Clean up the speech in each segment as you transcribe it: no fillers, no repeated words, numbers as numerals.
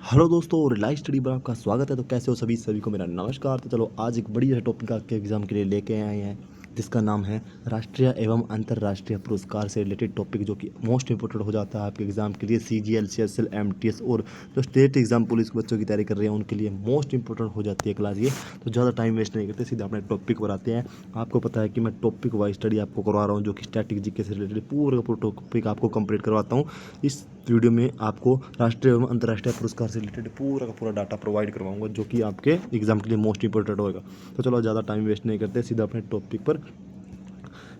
Hello दोस्तों, relies study पर आपका स्वागत है। तो कैसे हो सभी को मेरा नमस्कार। तो चलो आज एक बड़ी टॉपिक आपके एग्जाम के लिए लेके आए हैं जिसका नाम है राष्ट्रीय एवं अंतर्राष्ट्रीय पुरस्कार से रिलेटेड टॉपिक, जो कि मोस्ट इंपॉर्टेंट हो जाता है आपके एग्जाम के लिए। CGL, CSL, MTS और जो स्टेट एग्जाम पुलिस के बच्चों की तैयारी कर रहे हैं उनके लिए मोस्ट इंपॉर्टेंट हो जाती है क्लास ये। तो ज़्यादा टाइम वेस्ट नहीं करते, सीधा अपने टॉपिक पर आते हैं। आपको पता है कि मैं टॉपिक वाइज स्टडी आपको करवा रहा हूँ, जो कि स्टैटिक जीके से रिलेटेड पूरा टॉपिक आपको कंप्लीट करवाता हूँ। इस वीडियो में आपको राष्ट्रीय एवं अंतर्राष्ट्रीय पुरस्कार से रिलेटेड पूरा का पूरा डाटा प्रोवाइड करवाऊंगा, जो कि आपके एग्जाम के लिए मोस्ट इंपॉर्टेंट होगा। तो चलो ज़्यादा टाइम वेस्ट नहीं करते, सीधा अपने टॉपिक पर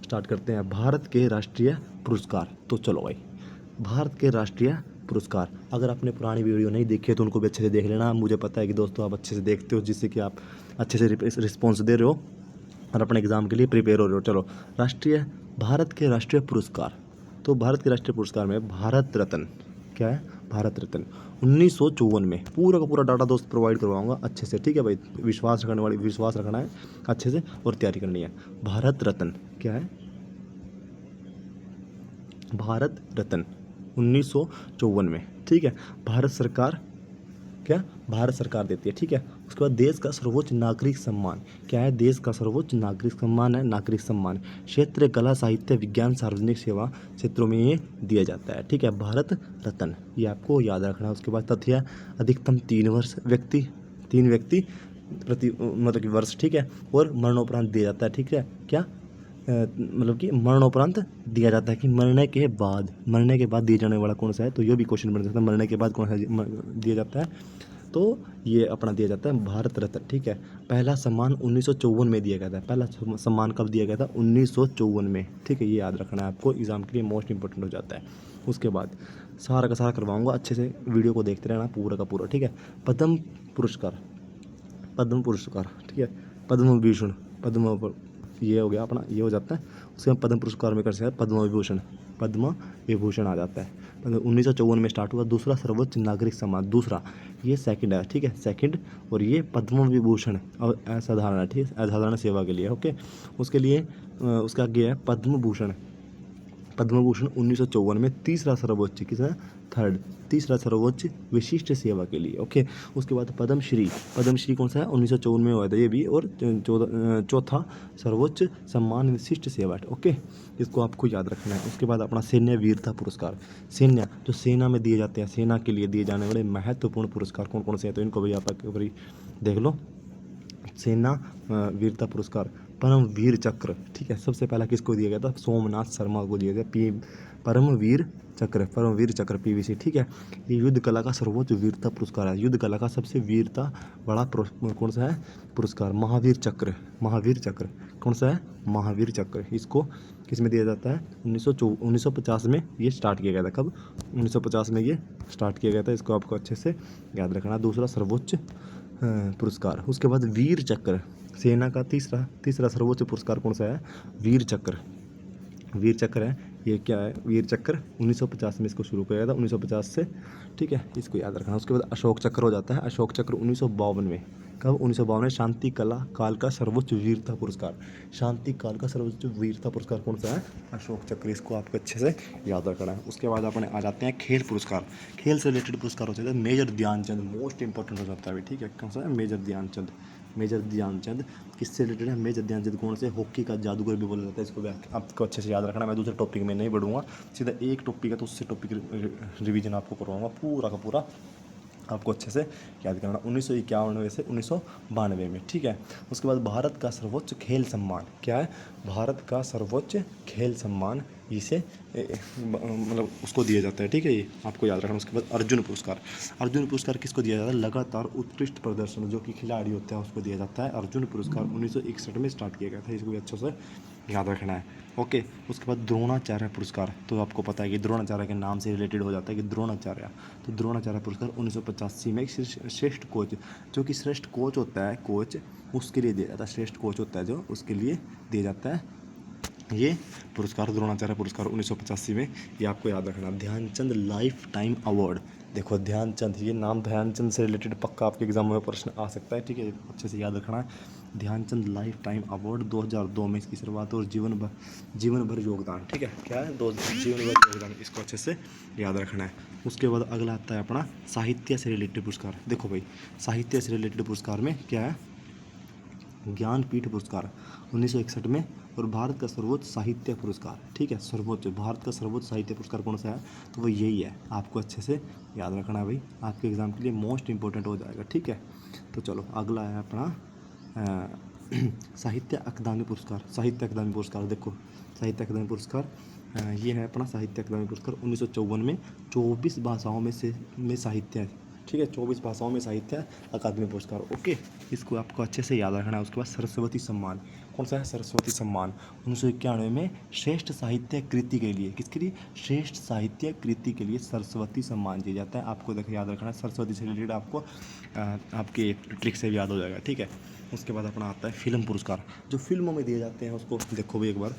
स्टार्ट करते हैं। भारत के राष्ट्रीय पुरस्कार। तो चलो भाई, भारत के राष्ट्रीय पुरस्कार, अगर आपने पुरानी वीडियो नहीं देखी है तो उनको भी अच्छे से देख लेना। मुझे पता है कि दोस्तों आप अच्छे से देखते हो, जिससे कि आप अच्छे से रिस्पॉन्स दे रहे हो और अपने एग्जाम के लिए प्रिपेयर हो रहे हो। चलो, भारत के राष्ट्रीय पुरस्कार। तो भारत के राष्ट्रीय पुरस्कार में भारत रत्न, क्या है, भारत रत्न 1954 में पूरा का पूरा डाटा दोस्त प्रोवाइड करवाऊंगा अच्छे से। ठीक है भाई, विश्वास रखना है अच्छे से और तैयारी करनी है। भारत रत्न क्या है, भारत रत्न 1954 में, ठीक है। भारत सरकार, क्या, भारत सरकार देती है, ठीक है। उसके बाद देश का सर्वोच्च नागरिक सम्मान, क्या है, देश का सर्वोच्च नागरिक सम्मान है नागरिक सम्मान। क्षेत्र कला, साहित्य, विज्ञान, सार्वजनिक सेवा क्षेत्रों में ये दिया जाता है, ठीक है, भारत रत्न, ये आपको याद रखना है। उसके बाद तथ्य, अधिकतम 3 व्यक्ति प्रति मतलब कि वर्ष, ठीक है, और मरणोपरांत दिया जाता है, ठीक है। क्या, मतलब कि मरणोपरांत दिया जाता है, कि मरने के बाद दिए जाने वाला कौन सा है। तो ये भी क्वेश्चन बन सकता है, मरने के बाद कौन सा दिया जाता है। तो ये अपना दिया जाता है भारत रत्न, ठीक है। पहला सम्मान 1954 में दिया गया था। पहला सम्मान कब दिया गया था, 1954 में, ठीक है। ये याद रखना है आपको, एग्जाम के लिए मोस्ट इंपॉर्टेंट हो जाता है। उसके बाद सारा का सारा करवाऊंगा, अच्छे से वीडियो को देखते रहना पूरा का पूरा, ठीक है। पद्म पुरस्कार, ठीक है। पद्म विभूषण, पद्म, ये हो गया अपना, ये हो जाता है। उसके बाद पद्म पुरस्कार में कर सकते हैं पद्म विभूषण आ जाता है। 1954 में स्टार्ट हुआ। दूसरा सर्वोच्च नागरिक सम्मान, दूसरा, ये सेकंड है, ठीक है, सेकंड। और ये पद्म विभूषण और असाधारण है, ठीक है, असाधारण सेवा के लिए, ओके। उसके लिए उसका आगे है पद्म भूषण 1954 में। तीसरा सर्वोच्च, किसका, थर्ड, तीसरा सर्वोच्च विशिष्ट सेवा के लिए, ओके। उसके बाद पद्मश्री कौन सा है, 1954 में हुआ था ये भी। और चौथा सर्वोच्च सम्मान विशिष्ट सेवा, ओके। इसको आपको याद रखना है। उसके बाद अपना सैन्य वीरता पुरस्कार, जो सेना में दिए जाते हैं, सेना के लिए दिए जाने वाले महत्वपूर्ण पुरस्कार कौन कौन से हैं, तो इनको भी आप देख लो। सेना वीरता पुरस्कार, परमवीर चक्र, ठीक है, सबसे पहला किसको दिया गया था, सोमनाथ शर्मा को दिया गया, परमवीर चक्र PVC, ठीक है। ये युद्ध कला का सर्वोच्च वीरता पुरस्कार है। युद्ध कला का सबसे वीरता बड़ा कौन सा है पुरस्कार, महावीर चक्र कौन सा है, महावीर चक्र। इसको किस में दिया जाता है, 1950 में ये स्टार्ट किया गया था। कब, 1950 में ये स्टार्ट किया गया था। इसको आपको अच्छे से याद रखना। दूसरा सर्वोच्च पुरस्कार। उसके बाद वीर चक्र, सेना का तीसरा सर्वोच्च पुरस्कार कौन सा है, वीर चक्र है। ये क्या है, वीर चक्र 1950 में इसको शुरू किया गया था, 1950 से, ठीक है, इसको याद रखना। उसके बाद अशोक चक्र हो जाता है। अशोक चक्र 1952 में, कब, 1952 में। शांति कला काल का सर्वोच्च वीरता पुरस्कार, शांति काल का सर्वोच्च वीरता पुरस्कार कौन सा है, अशोक चक्र। इसको आपको अच्छे से याद रखना है। उसके बाद अपने आ जाते हैं खेल पुरस्कार। खेल से रिलेटेड पुरस्कार हो जाता है मेजर ध्यानचंद, मोस्ट इंपॉर्टेंट हो जाता है, ठीक है। कौन सा है, मेजर ध्यानचंद किससे रिलेटेड है, मेजर ध्यानचंद कौन से, हॉकी का जादूगर भी बोला जाता है। इसको भी आपको अच्छे से याद रखना। मैं दूसरे टॉपिक में नहीं बढ़ूंगा, सीधा एक टॉपिक है तो उससे टॉपिक रिवीजन आपको करवाऊंगा पूरा का पूरा, आपको अच्छे से याद करना। 1951 से 1992 में, ठीक है। उसके बाद भारत का सर्वोच्च खेल सम्मान, क्या है, भारत का सर्वोच्च खेल सम्मान, इसे मतलब उसको दिया जाता है, ठीक है, ये आपको याद रखना। उसके बाद अर्जुन पुरस्कार किसको दिया जाता है, लगातार उत्कृष्ट प्रदर्शन जो कि खिलाड़ी होते हैं उसको दिया जाता है। अर्जुन पुरस्कार 1961 में स्टार्ट किया गया था, इसको भी अच्छे से याद रखना है, ओके। उसके बाद द्रोणाचार्य पुरस्कार, तो आपको पता है कि द्रोणाचार्य के नाम से रिलेटेड हो जाता है कि द्रोणाचार्य, तो द्रोणाचार्य पुरस्कार 1985 में श्रेष्ठ कोच, जो कि श्रेष्ठ कोच होता है, कोच उसके लिए दिया जाता है, श्रेष्ठ कोच होता है जो, उसके लिए दिया जाता है ये पुरस्कार, द्रोणाचार्य पुरस्कार 1985 में। ये आपको याद रखना। ध्यानचंद लाइफ टाइम अवार्ड, देखो ध्यानचंद, ये नाम ध्यानचंद से रिलेटेड पक्का आपके एग्जाम में प्रश्न आ सकता है, ठीक है, अच्छे से याद रखना है। ध्यानचंद लाइफ टाइम अवार्ड 2002 में इसकी शुरुआत, और जीवन भर योगदान। ठीक है, क्या है, दो जीवन भर योगदान, इसको अच्छे से याद रखना है। उसके बाद अगला आता है अपना साहित्य से रिलेटेड पुरस्कार। देखो भाई, साहित्य से रिलेटेड पुरस्कार में क्या है, ज्ञानपीठ पुरस्कार 1961 में, और भारत का सर्वोच्च साहित्य पुरस्कार। ठीक है, सर्वोच्च, भारत का सर्वोच्च साहित्य पुरस्कार कौन सा है, तो वो यही है। आपको अच्छे से याद रखना है भाई, आपके एग्जाम के लिए मोस्ट इंपॉर्टेंट हो जाएगा। ठीक है, तो चलो अगला है अपना साहित्य अकादमी पुरस्कार। साहित्य अकादमी पुरस्कार देखो, साहित्य अकादमी पुरस्कार ये है अपना साहित्य अकादमी पुरस्कार 1954 में, 24 भाषाओं में साहित्य है। ठीक है, 24 भाषाओं में साहित्य अकादमी पुरस्कार। ओके, इसको आपको अच्छे से याद रखना है। उसके बाद सरस्वती सम्मान, कौन सा है, सरस्वती सम्मान 1991 में श्रेष्ठ साहित्य कृति के लिए, किसके लिए, श्रेष्ठ साहित्य कृति के लिए सरस्वती सम्मान दिया जाता है। आपको देखो याद रखना है, सरस्वती से रिलेटेड आपको आपके ट्रिक से भी याद हो जाएगा। ठीक है, उसके बाद अपना आता है फिल्म पुरस्कार, जो फिल्मों में दिए जाते हैं उसको देखो भी एक बार।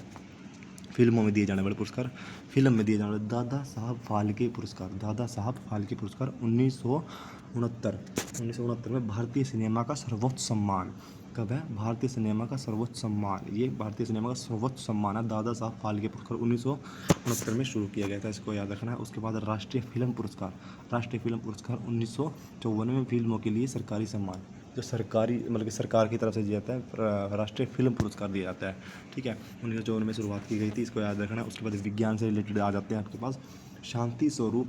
फिल्मों में दिए जाने वाले पुरस्कार, फिल्म में दिए जाने वाले दादा साहब फाल्के पुरस्कार, दादा साहब फाल्के पुरस्कार 1969 में भारतीय सिनेमा का सर्वोच्च सम्मान। कब है, भारतीय सिनेमा का सर्वोच्च सम्मान, ये भारतीय सिनेमा का सर्वोच्च सम्मान है, दादा साहब फाल्के पुरस्कार 1969 में शुरू किया गया था, इसको याद रखना है। उसके बाद राष्ट्रीय फिल्म पुरस्कार, राष्ट्रीय फिल्म पुरस्कार 1954 में फिल्मों के लिए सरकारी सम्मान, जो सरकारी मतलब कि सरकार की तरफ से दिया जाता है, राष्ट्रीय फिल्म पुरस्कार दिया जाता है। ठीक है, 1954 में शुरुआत की गई थी, इसको याद रखना है। उसके बाद विज्ञान से रिलेटेड आ जाते हैं आपके पास, शांति स्वरूप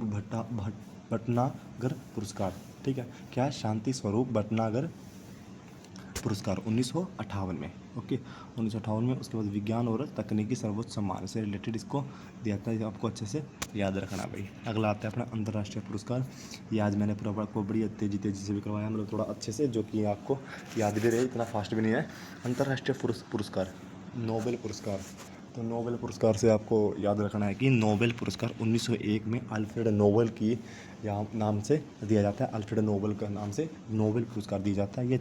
भटनागर पुरस्कार। ठीक है, क्या है, शांति स्वरूप भटनागर पुरस्कार 1958 में। ओके, 1958 में। उसके बाद विज्ञान और तकनीकी सर्वोच्च सम्मान से रिलेटेड इसको दिया जाता है, आपको अच्छे से याद रखना भाई। अगला आता है अपना अंतर्राष्ट्रीय पुरस्कार। ये आज मैंने पूरा आपको बड़ी तेजी से भी करवाया, मतलब थोड़ा अच्छे से, जो कि आपको याद भी रहे, इतना फास्ट भी नहीं है। अंतर्राष्ट्रीय पुरस्कार, नोबेल पुरस्कार। तो नोबेल पुरस्कार से आपको याद रखना है कि नोबेल पुरस्कार 1901 में अल्फ्रेड नोबेल की नाम से दिया जाता है, अल्फ्रेड नोबेल का नाम से नोबेल पुरस्कार दिया जाता है। ये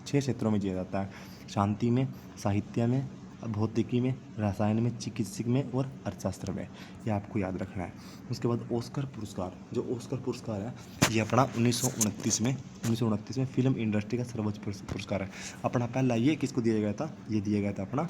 6 क्षेत्रों में दिया जाता है, शांति में, साहित्य में, भौतिकी में, रसायन में, चिकित्सक में और अर्थशास्त्र में, ये आपको याद रखना है। उसके बाद ऑस्कर पुरस्कार, जो ऑस्कर पुरस्कार है ये अपना 1929 में फिल्म इंडस्ट्री का सर्वोच्च पुरस्कार है। अपना पहला ये किसको दिया गया था, ये दिया गया था अपना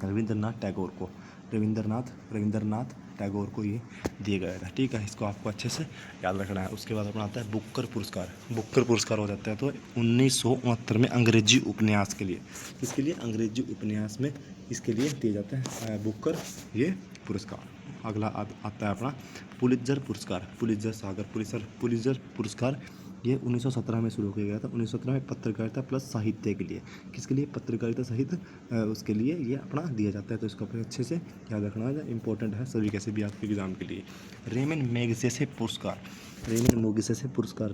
रविंद्रनाथ टैगोर को, रविंद्रनाथ टैगोर को ये दिया गया था। ठीक है, इसको आपको अच्छे से याद रखना है। उसके बाद अपना आता है बुकर पुरस्कार। बुकर पुरस्कार हो जाता है तो 1969 में अंग्रेजी उपन्यास के लिए, इसके लिए अंग्रेजी उपन्यास में इसके लिए दिए जाते हैं बुकर ये पुरस्कार। अगला आता है अपना पुलित्जर पुरस्कार, पुलित्जर पुरस्कार, ये 1917 में शुरू किया गया था। 1917 में पत्रकारिता प्लस साहित्य के लिए, किसके लिए, पत्रकारिता सहित उसके लिए ये अपना दिया जाता है। तो इसको अपने अच्छे से याद रखना है, इंपॉर्टेंट है सभी कैसे भी आपके एग्जाम के लिए। रेमन मैगसेसे पुरस्कार, रेमन मैगसेसे पुरस्कार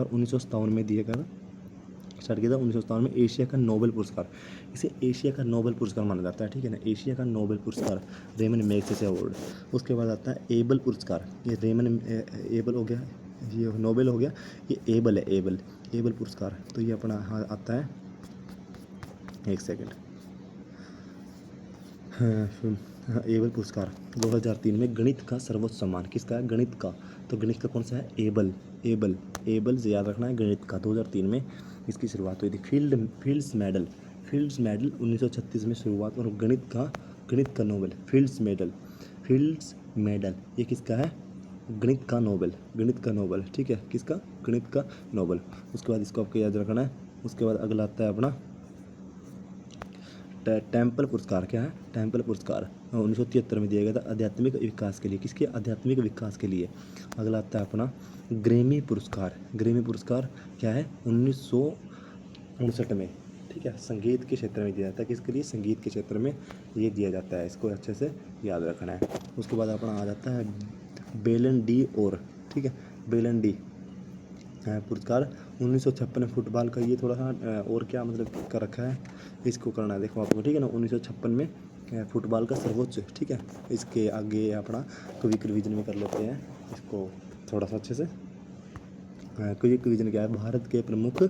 1957 में दिया गया था, स्टार्ट किया था 1957 में। एशिया का नोबेल पुरस्कार, इसे एशिया का नोबेल पुरस्कार माना जाता है। ठीक है ना, एशिया का नोबेल पुरस्कार, रेमन मैगसेसे अवार्ड। उसके बाद आता है एबल पुरस्कार, ये रेमन एबल हो गया, ये नोबेल हो गया, ये एबल है, एबल पुरस्कार। तो ये अपना आता है, एक सेकेंड, एबल पुरस्कार 2003 में। गणित का सर्वोच्च सम्मान किसका है, गणित का, तो गणित का कौन सा है, एबल से याद रखना है, गणित का 2003 में इसकी शुरुआत हुई थी। फील्ड्स मेडल 1936 में शुरुआत, और गणित का नोबेल, फील्ड्स मेडल ये किसका है, गणित का नोबेल। ठीक है, किसका, गणित का नोबेल। उसके बाद इसको आपको याद रखना है। उसके बाद अगला आता है अपना टेम्पल पुरस्कार, क्या है, टेम्पल पुरस्कार 1973 में दिया गया था आध्यात्मिक विकास के लिए, किसके, आध्यात्मिक विकास के लिए। अगला आता है अपना ग्रैमी पुरस्कार क्या है, 1959 में। ठीक है, संगीत के क्षेत्र में दिया जाता है, किसके लिए, संगीत के क्षेत्र में ये दिया जाता है, इसको अच्छे से याद रखना है। उसके बाद अपना आ जाता है बेलन डी और, ठीक है, बेलन डी पुरस्कार 1956 में फुटबॉल का, ये थोड़ा सा और क्या मतलब कर रखा है, इसको करना है देखो आपको। ठीक है ना, 1956 में फुटबॉल का सर्वोच्च। ठीक है, इसके आगे अपना क्विक रिवीजन में कर लेते हैं इसको थोड़ा सा अच्छे से। क्विक रिवीजन क्या है, भारत के प्रमुख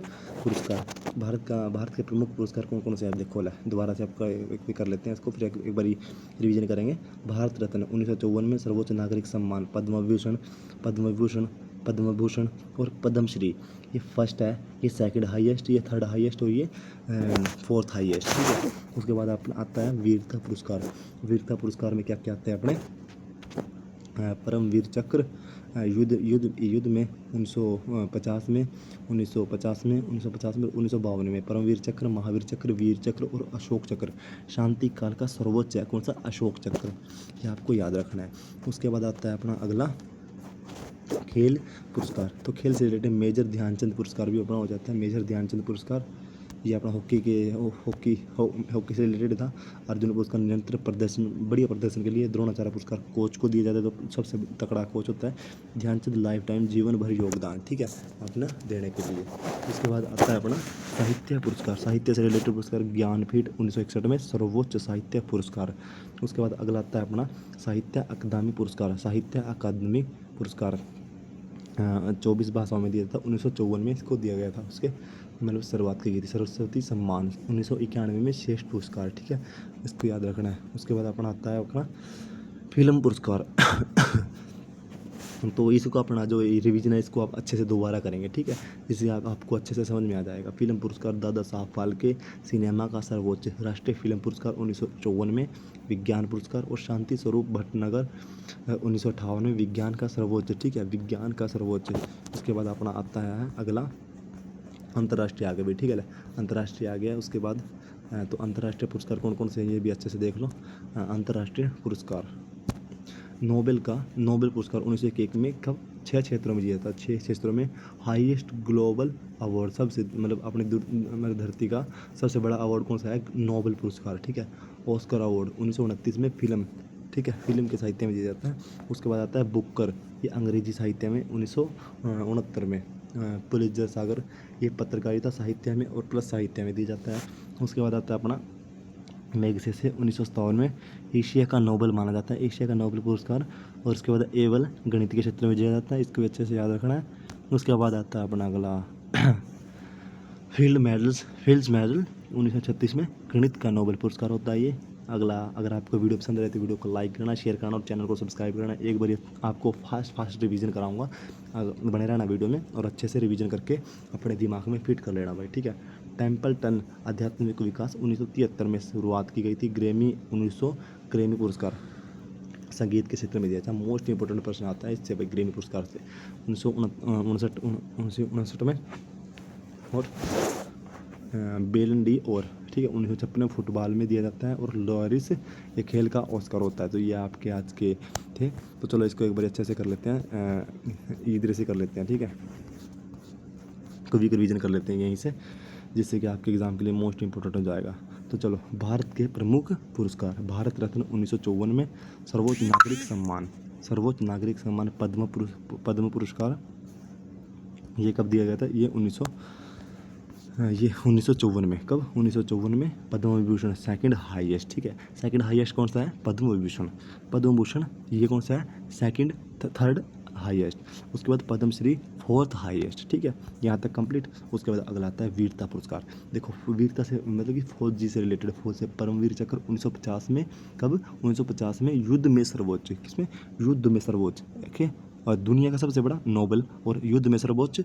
पुरस्कार कौन कौन से हैं देखो, दोबारा से आपका एक कर लेते हैं इसको, फिर एक बारी रिवीजन करेंगे। भारत रत्न 1954 में सर्वोच्च नागरिक सम्मान, पद्म विभूषण पद्म भूषण और पद्मश्री। ये फर्स्ट है, ये सेकंड हाईएस्ट, ये थर्ड हाईएस्ट और ये फोर्थ हाईएस्ट, ठीक है। उसके बाद अपना आता है वीरता पुरस्कार। वीरता पुरस्कार में क्या क्या आता है अपने, परमवीर चक्र, युद्ध युद्ध युद्ध में 1950 में, 1950 में, 1950 में, 1952 में परमवीर चक्र, महावीर चक्र, वीर चक्र और अशोक चक्र। शांति काल का सर्वोच्च है कौन सा, अशोक चक्र, ये आपको याद रखना है। उसके बाद आता है अपना अगला खेल पुरस्कार। तो खेल से रिलेटेड मेजर ध्यानचंद पुरस्कार भी अपना हो जाता है। मेजर ध्यानचंद पुरस्कार ये अपना हॉकी से रिलेटेड था। अर्जुन पुरस्कार निरंतर प्रदर्शन, बढ़िया प्रदर्शन के लिए। द्रोणाचार्य पुरस्कार कोच को दिया जाता है, तो सबसे तगड़ा कोच होता है। ध्यानचंद लाइफ टाइम, जीवन भर योगदान, ठीक है, अपना देने के लिए। उसके बाद आता है अपना साहित्य पुरस्कार। साहित्य से रिलेटेड पुरस्कार ज्ञानपीठ 1961 में सर्वोच्च साहित्य पुरस्कार। उसके बाद अगला आता है अपना साहित्य अकादमी पुरस्कार। साहित्य अकादमी पुरस्कार 24 भाषाओं में दिया था, 1954 में इसको दिया गया था। उसके मतलब शुरुआत की गई थी। सरस्वती सम्मान 1991 में श्रेष्ठ पुरस्कार, ठीक है, इसको याद रखना है। उसके बाद अपना आता है अपना फिल्म पुरस्कार। तो इसको अपना जो रिवीजन है इसको आप अच्छे से दोबारा करेंगे, ठीक है, जिससे आपको अच्छे से समझ में आ जाएगा। फिल्म पुरस्कार दादा साहब फाल्के सिनेमा का सर्वोच्च। राष्ट्रीय फिल्म पुरस्कार 1954 में। विज्ञान पुरस्कार और शांति स्वरूप भटनागर 1958 में विज्ञान का सर्वोच्च, ठीक है, विज्ञान का सर्वोच्च। उसके बाद अपना आता है अगला अंतर्राष्ट्रीय आगे भी, ठीक है, अंतर्राष्ट्रीय आ गया। उसके बाद तो अंतर्राष्ट्रीय पुरस्कार कौन कौन से हैं ये भी अच्छे से देख लो। अंतर्राष्ट्रीय पुरस्कार नोबेल पुरस्कार 1901 में कब 6 क्षेत्रों में दिया था। 6 क्षेत्रों में हाईएस्ट ग्लोबल अवार्ड, सबसे मतलब अपने मतलब धरती का सबसे बड़ा अवार्ड कौन सा है, नोबेल पुरस्कार, ठीक है। ऑस्कर अवार्ड 1929 में फिल्म, ठीक है, फिल्म के साहित्य में दिया जाता है। उसके बाद आता है बुकर, ये अंग्रेजी साहित्य में 1969 में। पुलित्जर सागर ये पत्रकारिता साहित्य में और प्लस साहित्य में दिया जाता है। उसके बाद आता है अपना मैगसेसे 1957 में एशिया का नोबेल माना जाता है, एशिया का नोबेल पुरस्कार। और उसके बाद एवल गणित के क्षेत्र में दिया जाता है, इसको भी अच्छे से याद रखना है। उसके बाद आता है अपना अगला फील्ड मेडल 1936 में गणित का नोबेल पुरस्कार होता है ये। अगला, अगर आपको वीडियो पसंद आए तो वीडियो को लाइक करना, शेयर करना और चैनल को सब्सक्राइब करना। एक बार आपको फास्ट रिवीजन कराऊंगा, बने रहना वीडियो में और अच्छे से रिवीजन करके अपने दिमाग में फिट कर लेना भाई, ठीक है। टेम्पल्टन आध्यात्मिक विकास 1973 में शुरुआत की गई थी। ग्रैमी पुरस्कार संगीत के क्षेत्र में दिया था। मोस्ट इंपोर्टेंट प्रश्न आता है इससे भाई, ग्रैमी पुरस्कार से 1959 में। और बेलन डी और, ठीक है, 1956 में फुटबॉल में दिया जाता है। और लॉरिस ये खेल का ऑस्कर होता है। तो ये आपके आज के थे। तो चलो इसको एक बार अच्छे से कर लेते हैं, इधर से कर लेते हैं, ठीक है, कभी रिवीजन कर लेते हैं यहीं से, जिससे कि आपके एग्ज़ाम के लिए मोस्ट इंपोर्टेंट हो जाएगा। तो चलो, भारत के प्रमुख पुरस्कार। भारत रत्न 1954 में। सर्वोच्च नागरिक सम्मान पद्म पुरस्कार ये कब दिया गया था, ये 1954 में। कब, 1954 में। पद्म विभूषण सेकंड हाईएस्ट, ठीक है, सेकंड हाईएस्ट कौन सा है, पद्म विभूषण ये कौन सा है, सेकंड थर्ड हाईएस्ट। उसके बाद पद्मश्री फोर्थ हाईएस्ट, ठीक है, यहाँ तक कंप्लीट। उसके बाद अगला आता है वीरता पुरस्कार। देखो वीरता से मतलब कि फौजी से रिलेटेड, फौज से परमवीर चक्र 1950 में। कब, 1950 में। युद्ध में सर्वोच्च, किसमें, युद्ध में सर्वोच्च, ओके। और दुनिया का सबसे बड़ा नोबेल और युद्ध में सर्वोच्च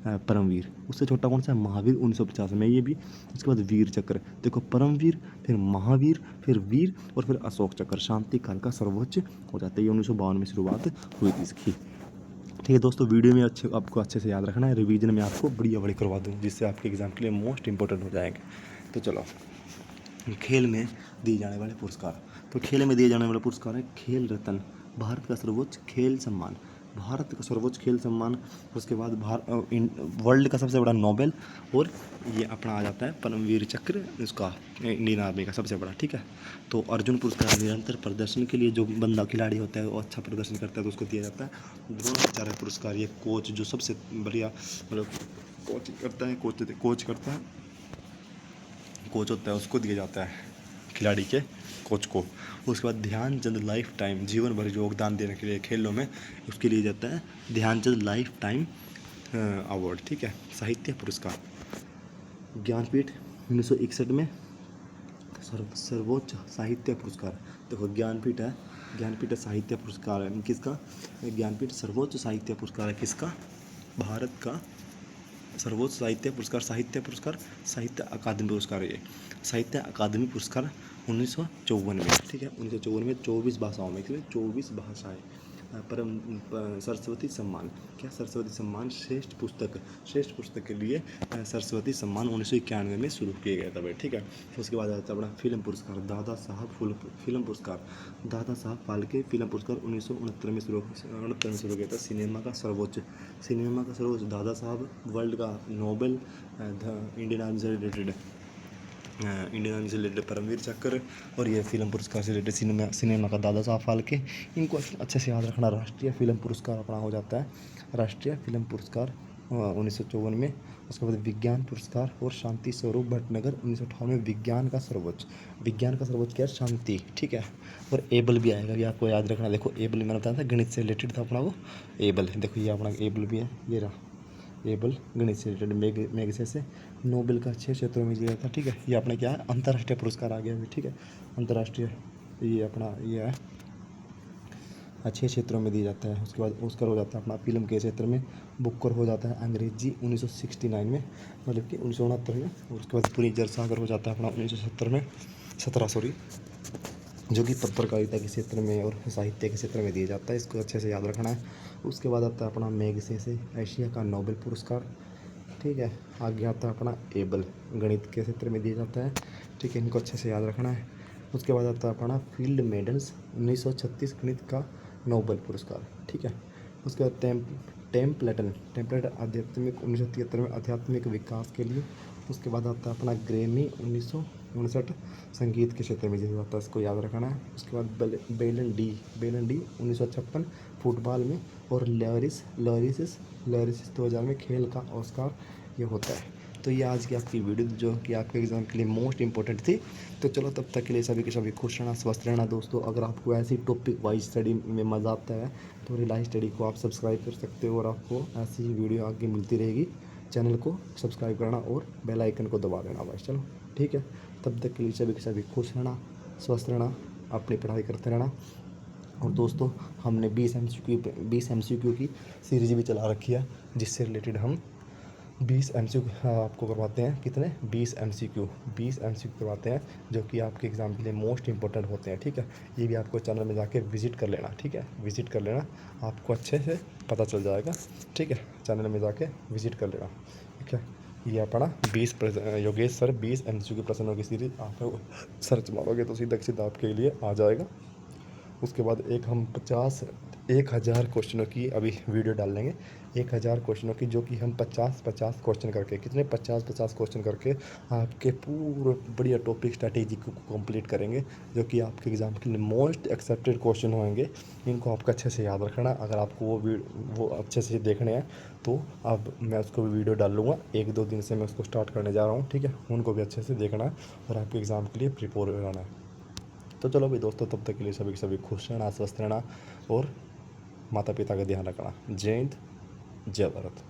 परमवीर। उससे छोटा कौन सा है, महावीर 1950 में, ये भी। उसके बाद वीर चक्र, देखो परमवीर, फिर महावीर, फिर वीर और फिर अशोक चक्र। शांति काल का सर्वोच्च हो जाता है। ये 1952 में शुरुआत हुई थी इसकी, ठीक है दोस्तों। वीडियो में आपको अच्छे से याद रखना है, रिवीजन में आपको बढ़िया करवा दूँ, जिससे आपके एग्जाम के लिए मोस्ट इंपॉर्टेंट हो जाएंगे। तो चलो, खेल में दिए जाने वाले पुरस्कार। तो खेल में दिए जाने वाले पुरस्कार है खेल रत्न, भारत का सर्वोच्च खेल सम्मान, भारत का सर्वोच्च खेल सम्मान। उसके बाद वर्ल्ड का सबसे बड़ा नोबेल। और ये अपना आ जाता है परमवीर चक्र, इसका इंडियन आर्मी का सबसे बड़ा, ठीक है। तो अर्जुन पुरस्कार निरंतर प्रदर्शन के लिए, जो बंदा खिलाड़ी होता है वो अच्छा प्रदर्शन करता है तो उसको दिया जाता है। द्रोणाचार्य पुरस्कार ये कोच, जो सबसे बढ़िया मतलब कोच करता है, कोच होता है उसको दिया जाता है, खिलाड़ी के कोच को। उसके बाद ध्यानचंद लाइफ टाइम, जीवन भर योगदान देने के लिए खेलों में, उसके लिए जाता है ध्यानचंद लाइफ टाइम अवार्ड, ठीक है। साहित्य पुरस्कार ज्ञानपीठ 1961 में सर्वोच्च साहित्य पुरस्कार। देखो ज्ञानपीठ है ज्ञानपीठ साहित्य पुरस्कार है किसका? ज्ञानपीठ सर्वोच्च साहित्य पुरस्कार है किसका? भारत का सर्वोच्च साहित्य पुरस्कार साहित्य अकादमी पुरस्कार है ये। साहित्य अकादमी पुरस्कार 1954 में, ठीक है, 1954 में 24 भाषाओं में, कितने 24 भाषाएं। सरस्वती सम्मान, क्या सरस्वती सम्मान श्रेष्ठ पुस्तक के लिए सरस्वती सम्मान 1991 में शुरू किया गया था भाई, ठीक है। उसके बाद आता है अपना फिल्म पुरस्कार, दादा साहब फाल्के फिल्म पुरस्कार 1969 में शुरू किया था। सिनेमा का सर्वोच्च दादा साहब, वर्ल्ड का नोबेल, इंडियन आर्मी से रिलेटेड परमवीर चक्र, और ये फिल्म पुरस्कार से रिलेटेड सिनेमा का दादा साहब फाल्के। इनको अच्छे से याद रखना। राष्ट्रीय फिल्म पुरस्कार अपना हो जाता है राष्ट्रीय फिल्म पुरस्कार 1954 में। उसके बाद विज्ञान पुरस्कार और शांति स्वरूप भटनागर 1958 में। विज्ञान का सर्वोच्च क्या है? शांति, ठीक है। और एबल भी आएगा, ये आपको याद रखना। देखो एबल मैंने बताया था गणित से रिलेटेड था अपना, वो एबल, देखो ये अपना एबल भी है, ये रहा एबल, गणित से रिलेटेड मैगसेसे नोबेल का 6 क्षेत्रों में दिया था, ठीक है। ये अपना क्या है? अंतर्राष्ट्रीय पुरस्कार आ गया अभी, ठीक है। अंतर्राष्ट्रीय ये अपना ये है 6 क्षेत्रों में दिया जाता है। उसके बाद ऑस्कर हो जाता है अपना फिल्म के क्षेत्र में। बुकर हो जाता है अंग्रेजी 1969 में, मतलब कि 1969 में। और उसके बाद पुलित्जर सागर हो जाता है अपना 1970 में, 17 जो कि पत्रकारिता के क्षेत्र में और साहित्य के क्षेत्र में दिया जाता है। इसको अच्छे से याद रखना है। उसके बाद आता है अपना मैगसेसे एशिया का नोबेल पुरस्कार, ठीक है। आगे आता है अपना एबल, गणित के क्षेत्र में दिया जाता है, ठीक है। इनको अच्छे से याद रखना है। उसके बाद आता है अपना फील्ड मेडल्स 1936 गणित का नोबेल पुरस्कार, ठीक है। उसके बाद टेम्पलेटन आध्यात्मिक 1973 में आध्यात्मिक विकास के लिए। उसके बाद आता है अपना ग्रैमी 1959 संगीत के क्षेत्र में दिया जाता है, इसको याद रखना है। उसके बाद बेलन डी 1956 फुटबॉल में। और लॉरिस 2000 में खेल का ऑस्कार ये होता है। तो ये आज की आपकी वीडियो जो कि आपके एग्ज़ाम के लिए मोस्ट इंपॉर्टेंट थी। तो चलो तब तक के लिए सभी के सभी खुश रहना, स्वस्थ रहना दोस्तों। अगर आपको ऐसी टॉपिक वाइज स्टडी में मज़ा आता है तो रिलाइज स्टडी को आप सब्सक्राइब कर सकते हो, और आपको ऐसी ही वीडियो आगे मिलती रहेगी। चैनल को सब्सक्राइब करना और बेल आइकन को दबा देना बस, चलो ठीक है। तब तक के लिए सभी के सभी खुश रहना, स्वस्थ रहना, अपनी पढ़ाई करते रहना। और दोस्तों हमने 20 MCQ की सीरीज भी चला रखी है, जिससे रिलेटेड हम 20 MCQ आपको करवाते हैं। कितने? 20 MCQ करवाते हैं, जो कि आपके एग्ज़ाम के लिए मोस्ट इंपॉर्टेंट होते हैं, ठीक है। ये भी आपको चैनल में जाके विजिट कर लेना, ठीक है। विजिट कर लेना, आपको अच्छे से पता चल जाएगा, ठीक है। चैनल में जाके विजिट कर लेना, ठीक है। ये अपना योगेश सर 20 MCQ प्रश्नों की सीरीज आप सर्च मारोगे तो सीधा आपके लिए आ जाएगा। उसके बाद हम 1000 क्वेश्चनों की अभी वीडियो डाल लेंगे। 1000 क्वेश्चनों की, जो कि हम 50 क्वेश्चन करके, कितने 50 क्वेश्चन करके आपके पूरे बढ़िया टॉपिक स्ट्रैटेजी को कंप्लीट करेंगे, जो कि आपके एग्ज़ाम के लिए मोस्ट एक्सेप्टेड क्वेश्चन होंगे। इनको आपको अच्छे से याद रखना। अगर आपको वो अच्छे से देखने हैं तो अब मैं उसको भी वीडियो डाल लूँगा। 1-2 दिन से मैं उसको स्टार्ट करने जा रहा हूँ, ठीक है। उनको भी अच्छे से देखना है और आपके एग्ज़ाम के लिए प्रिपेयर रहना है। तो चलो भाई दोस्तों, तब तक के लिए सभी के सभी खुश रहना, स्वस्थ रहना और माता पिता का ध्यान रखना। जय हिंद, जय भारत।